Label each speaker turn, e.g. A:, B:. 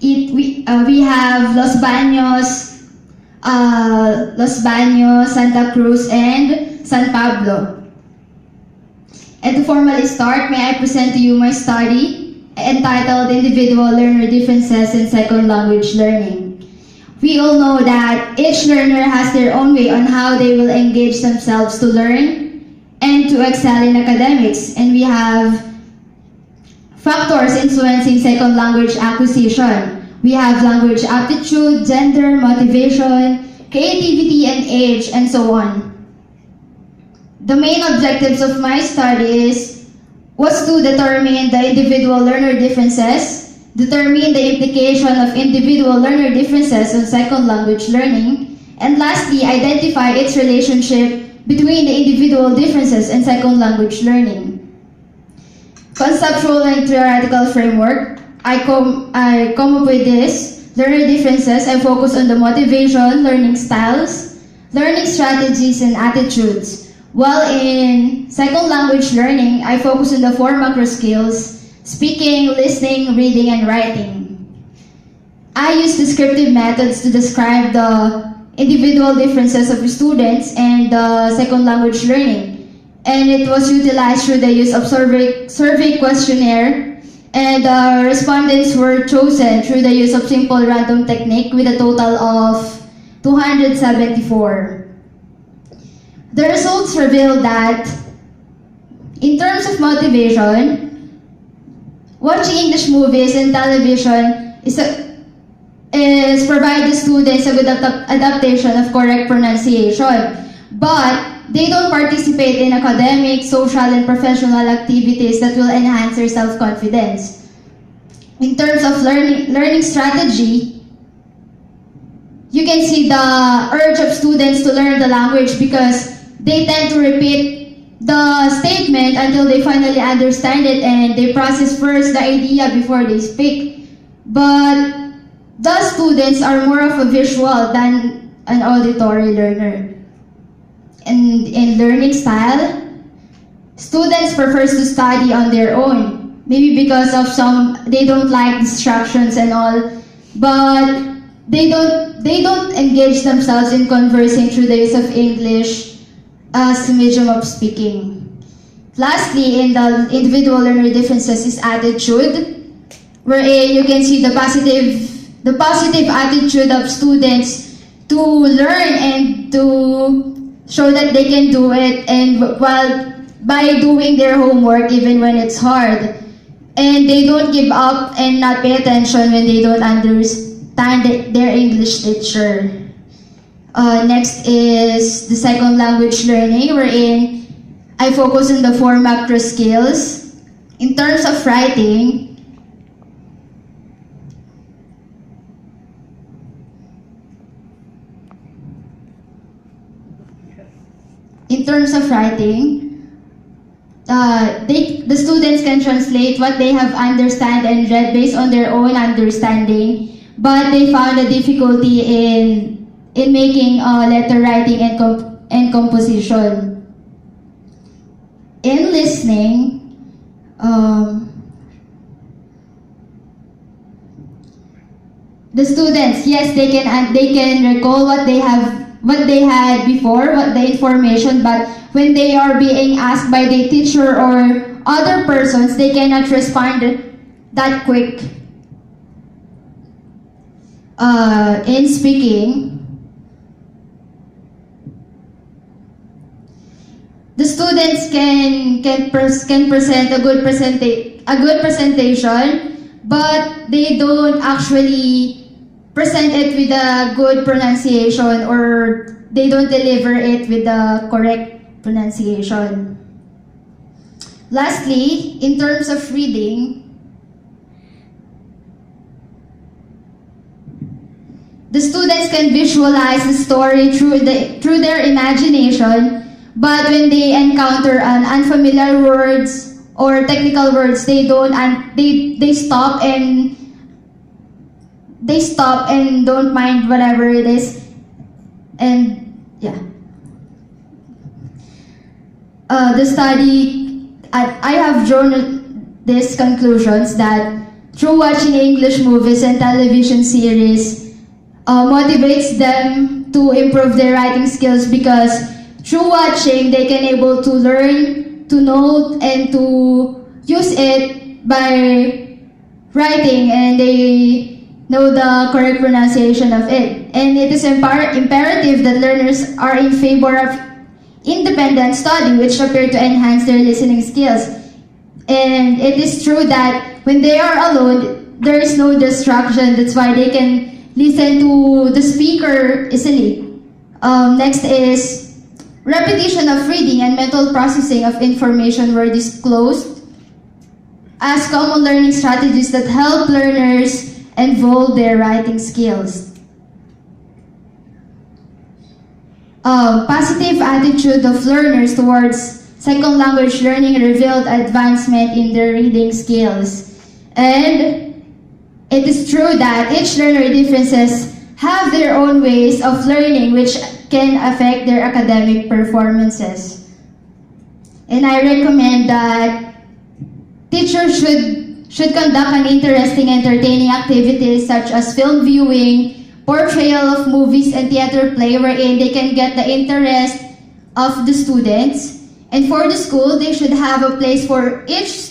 A: We have Los Baños, Santa Cruz, and San Pablo. And to formally start, may I present to you my study entitled Individual Learner Differences in Second Language Learning. We all know that each learner has their own way on how they will engage themselves to learn and to excel in academics. And we have factors influencing second language acquisition. We have language aptitude, gender, motivation, creativity, and age, and so on. The main objectives of my study was to determine the individual learner differences, determine the implication of individual learner differences on second language learning, and lastly, identify its relationship between the individual differences and second language learning. Conceptual and theoretical framework, I come up with this. Learner differences, I focus on the motivation, learning styles, learning strategies, and attitudes. While in second language learning, I focus on the four macro skills: speaking, listening, reading, and writing. I use descriptive methods to describe the individual differences of students and second language learning. And it was utilized through the use of survey questionnaire, and respondents were chosen through the use of simple random technique with a total of 274. The results revealed that in terms of motivation, watching English movies and television is provide the students a good adaptation of correct pronunciation, but they don't participate in academic, social, and professional activities that will enhance their self-confidence. In terms of learning strategy, you can see the urge of students to learn the language because they tend to repeat the statement until they finally understand it, and they process first the idea before they speak. But the students are more of a visual than an auditory learner. And in learning style, students prefer to study on their own. Maybe because of they don't like distractions and all, but they don't engage themselves in conversing through the use of English as a medium of speaking. Lastly, in the individual learner differences is attitude, wherein you can see the positive attitude of students to learn and to show that they can do it, and while by doing their homework even when it's hard, and they don't give up and not pay attention when they don't understand their English teacher. Next is the second language learning, wherein I focus on the four macro skills. In terms of writing, the students can translate what they have understand and read based on their own understanding, but they found a difficulty in making letter writing and composition. In listening, the students, yes, they can recall what they had before, what the information, but when they are being asked by the teacher or other persons, they cannot respond that quick. In speaking, the students can present a good presentation, but they don't actually present it with a good pronunciation, or they don't deliver it with the correct pronunciation. Lastly, in terms of reading, the students can visualize the story through their imagination, but when they encounter an unfamiliar words or technical words, they stop and don't mind whatever it is. And yeah, the study, I have drawn these conclusions that through watching English movies and television series motivates them to improve their writing skills, because through watching they can able to learn, to know, and to use it by writing, and they know the correct pronunciation of it. And it is imperative that learners are in favor of independent study, which appear to enhance their listening skills. And it is true that when they are alone, there is no distraction. That's why they can listen to the speaker easily. Next is repetition of reading and mental processing of information were disclosed as common learning strategies that help learners evolve their writing skills. Positive attitude of learners towards second language learning revealed advancement in their reading skills. And it is true that each learner differences have their own ways of learning which can affect their academic performances. And I recommend that teachers should conduct an interesting, entertaining activities such as film viewing, portrayal of movies and theater play, wherein they can get the interest of the students. And for the school, they should have a place for each student